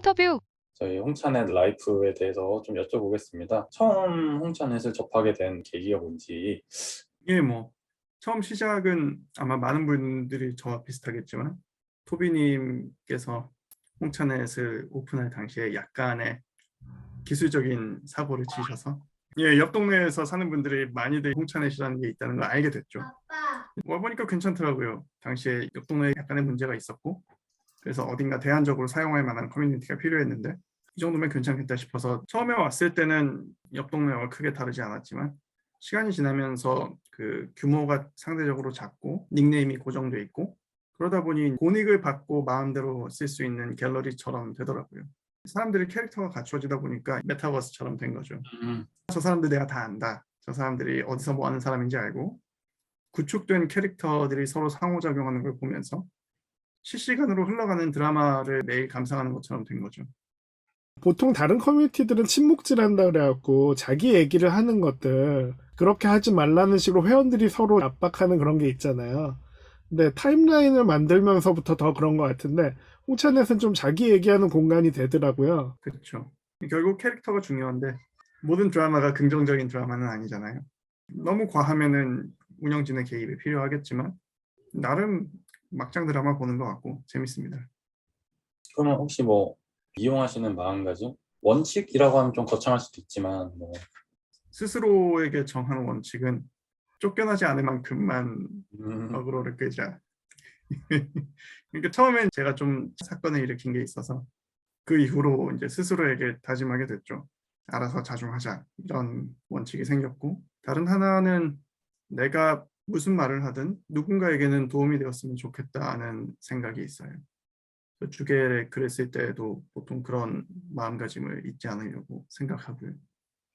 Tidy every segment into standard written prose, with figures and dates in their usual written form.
인터뷰. 저희 홍차넷 라이프에 대해서 좀 여쭤보겠습니다. 처음 홍차넷을 접하게 된 계기가 뭔지. 이게 처음 시작은 아마 많은 분들이 저와 비슷하겠지만 토비님께서 홍차넷을 오픈할 당시에 약간의 기술적인 사고를 치셔서 옆 동네에서 사는 분들이 많이들 홍차넷이라는 게 있다는 걸 알게 됐죠. 와 보니까 괜찮더라고요. 당시에 옆 동네에 약간의 문제가 있었고, 그래서 어딘가 대안적으로 사용할 만한 커뮤니티가 필요했는데 이 정도면 괜찮겠다 싶어서 처음에 왔을 때는 옆 동네와 크게 다르지 않았지만 시간이 지나면서 그 규모가 상대적으로 작고 닉네임이 고정돼 있고 그러다 보니 고닉을 받고 마음대로 쓸 수 있는 갤러리처럼 되더라고요. 사람들이 캐릭터가 갖추어지다 보니까 메타버스처럼 된 거죠. 저 사람들 내가 다 안다. 저 사람들이 어디서 뭐 하는 사람인지 알고 구축된 캐릭터들이 서로 상호작용하는 걸 보면서 실시간으로 흘러가는 드라마를 매일 감상하는 것처럼 된 거죠. 보통 다른 커뮤니티들은 침묵질한다 그래갖고 자기 얘기를 하는 것들 그렇게 하지 말라는 식으로 회원들이 서로 압박하는 그런 게 있잖아요. 근데 타임라인을 만들면서부터 더 그런 것 같은데 홍차넷은 좀 자기 얘기하는 공간이 되더라고요. 그렇죠. 결국 캐릭터가 중요한데 모든 드라마가 긍정적인 드라마는 아니잖아요. 너무 과하면은 운영진의 개입이 필요하겠지만 나름 막장 드라마 보는 것 같고 재밌습니다. 그러면 혹시 뭐 이용하시는 마음가짐? 원칙이라고 하면 좀 거창할 수도 있지만 스스로에게 정한 원칙은 쫓겨나지 않을 만큼만 음, 어그로를 끄자. 그러니까 처음엔 제가 좀 사건을 일으킨 게 있어서 그 이후로 이제 스스로에게 다짐하게 됐죠. 알아서 자중하자, 이런 원칙이 생겼고, 다른 하나는 내가 무슨 말을 하든 누군가에게는 도움이 되었으면 좋겠다는 생각이 있어요. 주계에 글을 쓸 때에도 보통 그런 마음가짐을 잊지 않으려고 생각하고요.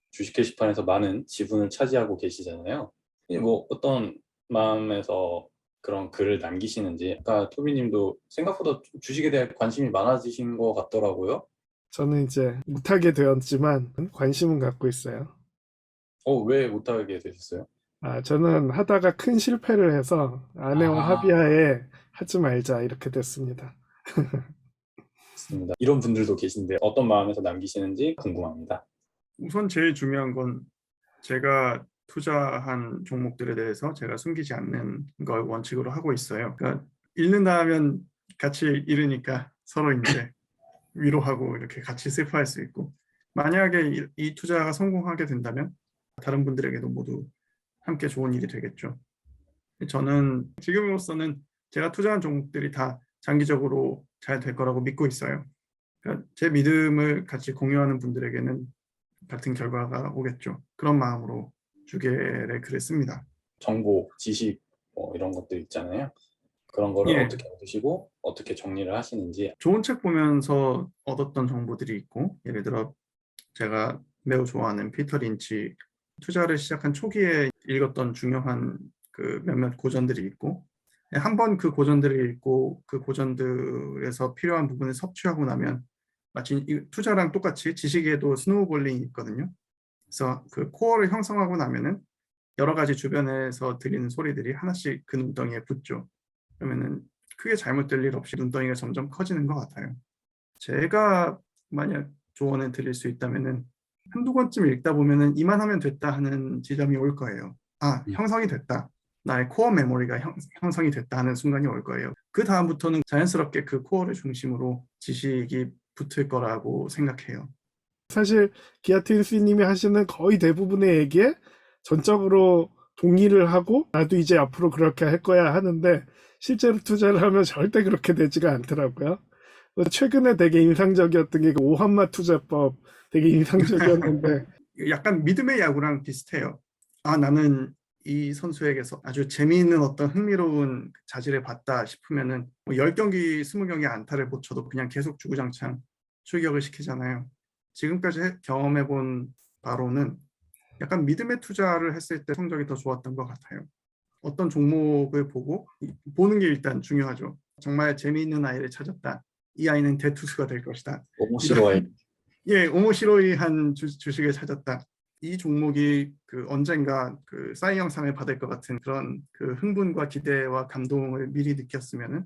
주식 게시판에서 많은 지분을 차지하고 계시잖아요. 뭐 어떤 마음에서 그런 글을 남기시는지. 아까 토비님도 생각보다 주식에 대한 관심이 많아지신 것 같더라고요. 저는 이제 못하게 되었지만 관심은 갖고 있어요. 왜 못하게 되셨어요? 저는 하다가 큰 실패를 해서 아내와 합의하에 하지 말자 이렇게 됐습니다. 맞습니다. 이런 분들도 계신데 어떤 마음에서 남기시는지 궁금합니다. 우선 제일 중요한 건 제가 투자한 종목들에 대해서 제가 숨기지 않는 걸 원칙으로 하고 있어요. 그러니까 잃는다 하면 같이 잃으니까 서로 이제 위로하고 이렇게 같이 슬퍼할 수 있고, 만약에 이 투자가 성공하게 된다면 다른 분들에게도 모두 함께 좋은 일이 되겠죠. 저는 지금으로서는 제가 투자한 종목들이 다 장기적으로 잘 될 거라고 믿고 있어요. 그러니까 제 믿음을 같이 공유하는 분들에게는 같은 결과가 오겠죠. 그런 마음으로 주계에 글을 씁니다. 정보, 지식 이런 것들 있잖아요. 그런 거를 예. 어떻게 얻으시고 어떻게 정리를 하시는지. 좋은 책 보면서 얻었던 정보들이 있고, 예를 들어 제가 매우 좋아하는 피터 린치, 투자를 시작한 초기에 읽었던 중요한 그 몇몇 고전들이 있고, 한 번 그 고전들을 읽고 그 고전들에서 필요한 부분을 섭취하고 나면 마치 투자랑 똑같이 지식에도 스노우볼링이 있거든요. 그래서 그 코어를 형성하고 나면은 여러 가지 주변에서 들리는 소리들이 하나씩 그 눈덩이에 붙죠. 그러면은 크게 잘못될 일 없이 눈덩이가 점점 커지는 것 같아요. 제가 만약 조언을 드릴 수 있다면은 한두 번쯤 읽다 보면은 이만하면 됐다 하는 지점이 올 거예요. 형성이 됐다. 나의 코어 메모리가 형성이 됐다 하는 순간이 올 거예요. 그 다음부터는 자연스럽게 그 코어를 중심으로 지식이 붙을 거라고 생각해요. 사실 기아틴스님이 하시는 거의 대부분의 얘기에 전적으로 동의를 하고 나도 이제 앞으로 그렇게 할 거야 하는데 실제로 투자를 하면 절대 그렇게 되지가 않더라고요. 최근에 되게 인상적이었던 게 오한마 투자법 되게 인상적이었는데 약간 믿음의 야구랑 비슷해요. 나는 이 선수에게서 아주 재미있는 어떤 흥미로운 자질을 봤다 싶으면은 10경기, 20경기 안타를 못 쳐도 그냥 계속 주구장창 출격을 시키잖아요. 지금까지 경험해본 바로는 약간 믿음의 투자를 했을 때 성적이 더 좋았던 것 같아요. 어떤 종목을 보는 게 일단 중요하죠. 정말 재미있는 아이를 찾았다. 이 아이는 대투수가 될 것이다. 오모시로이. 오모시로이한 주식을 찾았다. 이 종목이 그 언젠가 그 싸이영상을 받을 것 같은 그런 그 흥분과 기대와 감동을 미리 느꼈으면은,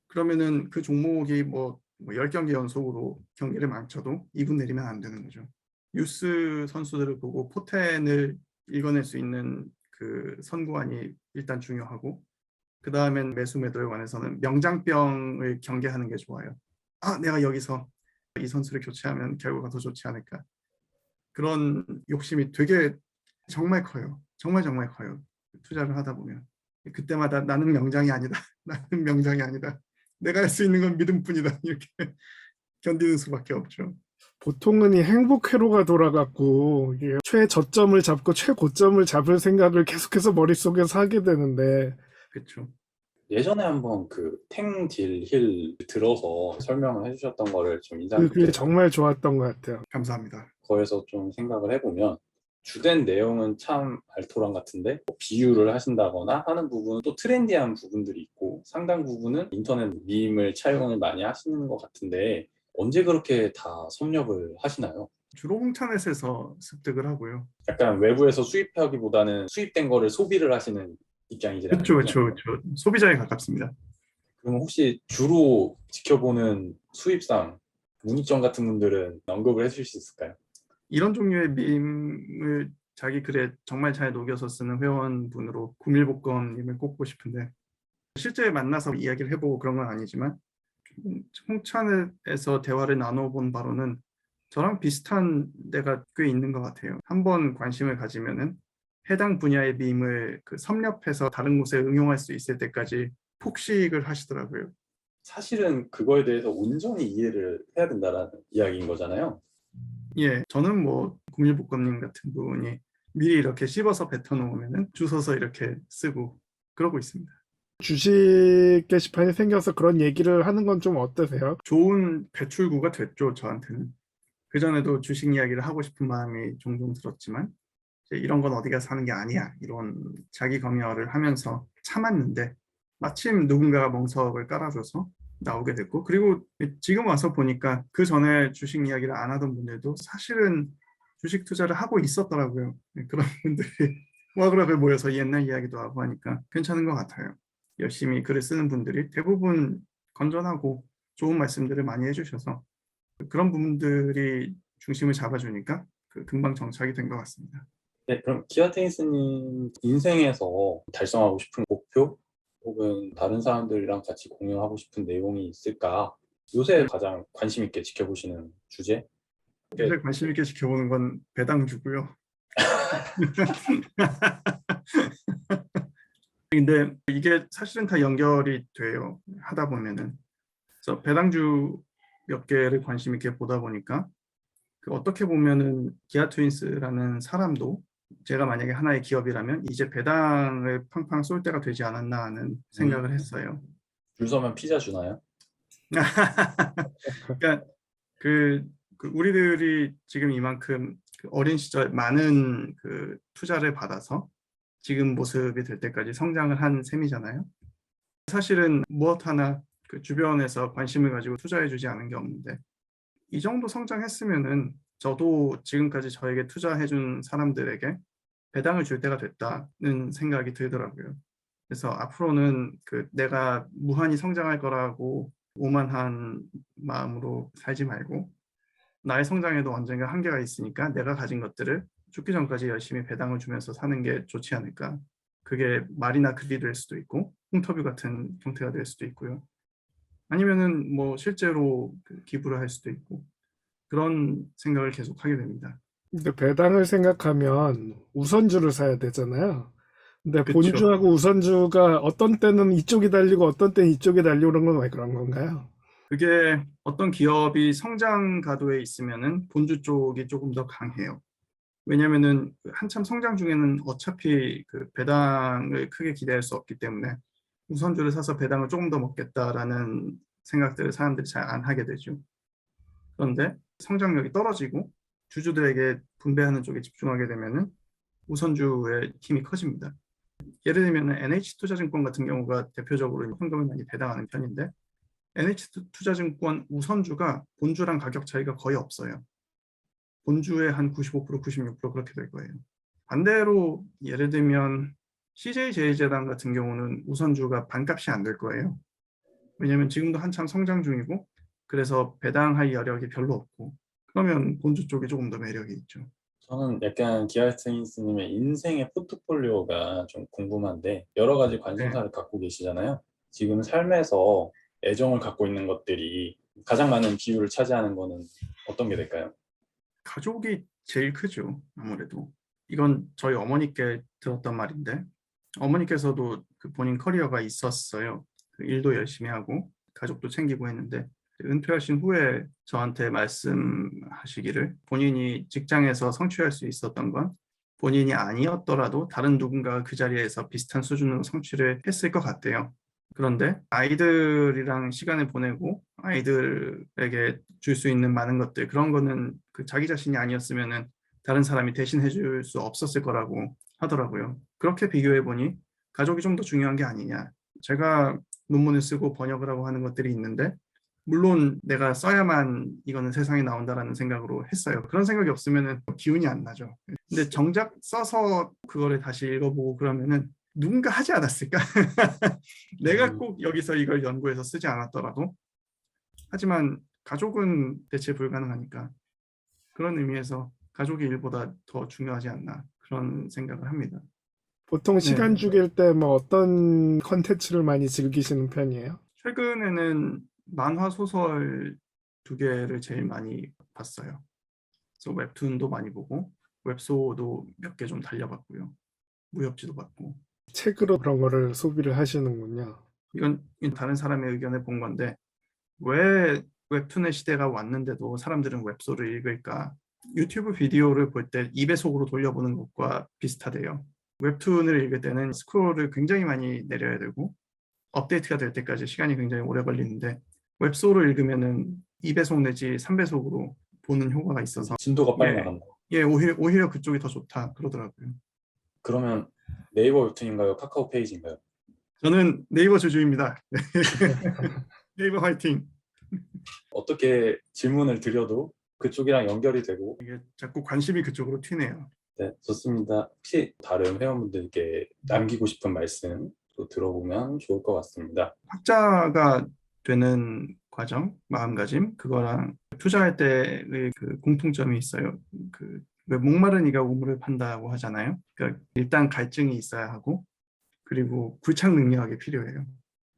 그러면은 그 종목이 뭐 뭐 10경기 연속으로 경기를 망쳐도 2분 내리면 안 되는 거죠. 유스 선수들을 보고 포텐을 읽어낼 수 있는 그 선구안이 일단 중요하고, 그 다음엔 매수 매도에 관해서는 명장병을 경계하는 게 좋아요. 아, 내가 여기서 이 선수를 교체하면 결과가 더 좋지 않을까. 그런 욕심이 되게 정말 커요. 정말 정말 커요. 투자를 하다 보면. 그때마다 나는 명장이 아니다. 나는 명장이 아니다. 내가 할 수 있는 건 믿음뿐이다. 이렇게 견디는 수밖에 없죠. 보통은 이 행복회로가 돌아갔고 이게 최저점을 잡고 최고점을 잡을 생각을 계속해서 머릿속에서 하게 되는데 그렇죠. 예전에 한번 그 탱딜힐 들어서 설명을 해주셨던 거를 좀 인상 그게 깊게 정말 좋았던 것 같아요. 감사합니다. 거에서 좀 생각을 해보면 주된 내용은 참 알토란 같은데 뭐 비유를 하신다거나 하는 부분은 또 트렌디한 부분들이 있고 상당 부분은 인터넷 밈을 차용을 많이 하시는 것 같은데 언제 그렇게 다 섭렵을 하시나요? 주로 홍차넷에서 습득을 하고요. 약간 외부에서 수입하기보다는 수입된 거를 소비를 하시는 입장이시라는 그렇죠, 거죠? 그렇죠, 그렇죠. 소비자에 가깝습니다. 그럼 혹시 주로 지켜보는 수입상 문익점 같은 분들은 언급을 해주실 수 있을까요? 이런 종류의 밈을 자기 글에 정말 잘 녹여서 쓰는 회원분으로 구밀복권님을 꼽고 싶은데, 실제 만나서 이야기를 해보고 그런 건 아니지만 홍차넷에서 대화를 나눠본 바로는 저랑 비슷한 데가 꽤 있는 것 같아요. 한번 관심을 가지면은 해당 분야의 밈을 그 섭렵해서 다른 곳에 응용할 수 있을 때까지 폭식을 하시더라고요. 사실은 그거에 대해서 온전히 이해를 해야 된다는 이야기인 거잖아요. 예, 저는 뭐 구밀복권님 같은 분이 미리 이렇게 씹어서 뱉어놓으면은 주워서 이렇게 쓰고 그러고 있습니다. 주식 게시판이 생겨서 그런 얘기를 하는 건 좀 어떠세요? 좋은 배출구가 됐죠, 저한테는. 그전에도 주식 이야기를 하고 싶은 마음이 종종 들었지만 이제 이런 건 어디 가서 하는 게 아니야, 이런 자기 검열을 하면서 참았는데 마침 누군가가 멍석을 깔아줘서 나오게 됐고, 그리고 지금 와서 보니까 그 전에 주식 이야기를 안 하던 분들도 사실은 주식 투자를 하고 있었더라고요. 그런 분들이 와그락을 모여서 옛날 이야기도 하고 하니까 괜찮은 것 같아요. 열심히 글을 쓰는 분들이 대부분 건전하고 좋은 말씀들을 많이 해주셔서 그런 부분들이 중심을 잡아주니까 금방 정착이 된 것 같습니다. 네, 그럼 기아 테니스님 인생에서 달성하고 싶은 목표 혹은 다른 사람들이랑 같이 공유하고 싶은 내용이 있을까? 요새 가장 관심 있게 지켜보시는 주제? 요새 관심 있게 지켜보는 건 배당주고요. 근데 이게 사실은 다 연결이 돼요. 하다 보면은. 그래서 배당주 몇 개를 관심 있게 보다 보니까 어떻게 보면은 기아 트윈스라는 사람도 제가 만약에 하나의 기업이라면 이제 배당을 팡팡 쏠 때가 되지 않았나 하는 생각을 했어요. 줄 서면 피자 주나요? 그러니까 우리들이 지금 이만큼 어린 시절 많은 투자를 받아서 지금 모습이 될 때까지 성장을 한 셈이잖아요. 사실은 무엇 하나 주변에서 관심을 가지고 투자해주지 않은 게 없는데 이 정도 성장했으면은 저도 지금까지 저에게 투자해준 사람들에게 배당을 줄 때가 됐다는 생각이 들더라고요. 그래서 앞으로는 내가 무한히 성장할 거라고 오만한 마음으로 살지 말고 나의 성장에도 언젠가 한계가 있으니까 내가 가진 것들을 죽기 전까지 열심히 배당을 주면서 사는 게 좋지 않을까. 그게 말이나 글이 될 수도 있고 인터뷰 같은 형태가 될 수도 있고요. 아니면은 뭐 실제로 기부를 할 수도 있고 그런 생각을 계속 하게 됩니다. 근데 배당을 생각하면 우선주를 사야 되잖아요. 근데 그쵸. 본주하고 우선주가 어떤 때는 이쪽이 달리고 어떤 때는 이쪽이 달리고 그런 건 왜 그런 건가요? 그게 어떤 기업이 성장 가도에 있으면은 본주 쪽이 조금 더 강해요. 왜냐면은 한참 성장 중에는 어차피 배당을 크게 기대할 수 없기 때문에 우선주를 사서 배당을 조금 더 먹겠다라는 생각들을 사람들이 잘 안 하게 되죠. 그런데 성장력이 떨어지고 주주들에게 분배하는 쪽에 집중하게 되면은 우선주의 힘이 커집니다. 예를 들면 NH투자증권 같은 경우가 대표적으로 현금을 많이 배당하는 편인데 NH투자증권 우선주가 본주랑 가격 차이가 거의 없어요. 본주의 한 95%, 96% 그렇게 될 거예요. 반대로 예를 들면 CJ제일제당 같은 경우는 우선주가 반값이 안 될 거예요. 왜냐하면 지금도 한참 성장 중이고 그래서 배당할 여력이 별로 없고 그러면 본주 쪽이 조금 더 매력이 있죠. 저는 약간 기아트니스님의 인생의 포트폴리오가 좀 궁금한데 여러 가지 관심사를 갖고 계시잖아요. 지금 삶에서 애정을 갖고 있는 것들이 가장 많은 비율을 차지하는 거는 어떤 게 될까요? 가족이 제일 크죠. 아무래도 이건 저희 어머니께 들었던 말인데 어머니께서도 그 본인 커리어가 있었어요. 그 일도 열심히 하고 가족도 챙기고 했는데 은퇴하신 후에 저한테 말씀하시기를 본인이 직장에서 성취할 수 있었던 건 본인이 아니었더라도 다른 누군가가 그 자리에서 비슷한 수준으로 성취를 했을 것 같대요. 그런데 아이들이랑 시간을 보내고 아이들에게 줄 수 있는 많은 것들 그런 거는 그 자기 자신이 아니었으면은 다른 사람이 대신해 줄 수 없었을 거라고 하더라고요. 그렇게 비교해 보니 가족이 좀 더 중요한 게 아니냐. 제가 논문을 쓰고 번역을 하고 하는 것들이 있는데 물론 내가 써야만 이거는 세상에 나온다라는 생각으로 했어요. 그런 생각이 없으면은 기운이 안 나죠. 근데 정작 써서 그거를 다시 읽어보고 그러면은 누군가 하지 않았을까? 내가 꼭 여기서 이걸 연구해서 쓰지 않았더라도 하지만 가족은 대체 불가능하니까 그런 의미에서 가족이 일보다 더 중요하지 않나 그런 생각을 합니다. 보통 시간 네. 죽일 때 뭐 어떤 컨텐츠를 많이 즐기시는 편이에요? 최근에는 만화 소설 2개를 제일 많이 봤어요. 그래서 웹툰도 많이 보고 웹소도 몇 개 좀 달려봤고요. 무협지도 봤고. 책으로 그런 거를 소비를 하시는군요. 이건 다른 사람의 의견을 본 건데 왜 웹툰의 시대가 왔는데도 사람들은 웹소를 읽을까? 유튜브 비디오를 볼 때 2배속으로 돌려보는 것과 비슷하대요. 웹툰을 읽을 때는 스크롤을 굉장히 많이 내려야 되고 업데이트가 될 때까지 시간이 굉장히 오래 걸리는데 웹소를 읽으면은 2배속 내지 3배속으로 보는 효과가 있어서 진도가 빨리 예, 나간다. 오히려 그쪽이 더 좋다 그러더라고요. 그러면 네이버 웹툰인가요? 카카오 페이지인가요? 저는 네이버 주주입니다. 네이버 화이팅. 어떻게 질문을 드려도 그쪽이랑 연결이 되고. 이게 자꾸 관심이 그쪽으로 튀네요. 네, 좋습니다. 혹시 다른 회원분들께 남기고 싶은 말씀 또 들어보면 좋을 것 같습니다. 학자가 되는 과정, 마음가짐, 그거랑 투자할 때의 그 공통점이 있어요. 왜 목마른 이가 우물을 판다고 하잖아요. 그러니까 일단 갈증이 있어야 하고, 그리고 굴착 능력이 필요해요.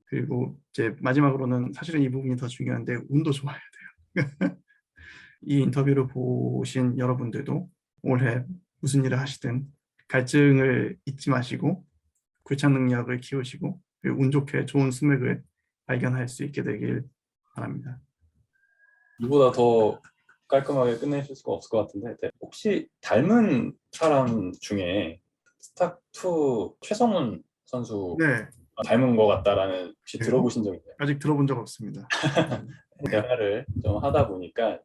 그리고 이제 마지막으로는 사실은 이 부분이 더 중요한데 운도 좋아야 돼요. 이 인터뷰를 보신 여러분들도 올해 무슨 일을 하시든 갈증을 잊지 마시고 굴착 능력을 키우시고 그리고 운 좋게 좋은 수맥을 발견할 수 있게 되길 바랍니다. 이보다 더 깔끔하게 끝내실 수가 없을 것 같은데, 네. 혹시 닮은 사람 중에 스타2 최성훈 선수 네, 닮은 것 같다라는 혹시 네. 들어보신 적 있나요? 아직 들어본 적 없습니다. 대화를 좀 하다 보니까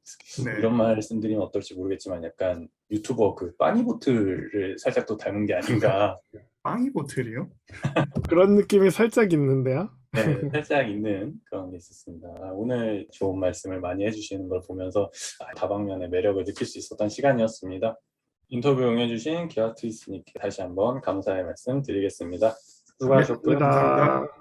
네. 이런 말씀드리면 어떨지 모르겠지만 약간 유튜버 그 빠니보틀을 살짝 또 닮은 게 아닌가. 빵이 보틀이요? 그런 느낌이 살짝 있는데요. 네, 살짝 있는 그런 게 있었습니다. 오늘 좋은 말씀을 많이 해주시는 걸 보면서 다방면의 매력을 느낄 수 있었던 시간이었습니다. 인터뷰 응해주신 기아트리스님께 다시 한번 감사의 말씀 드리겠습니다. 수고하셨고요. 감사합니다.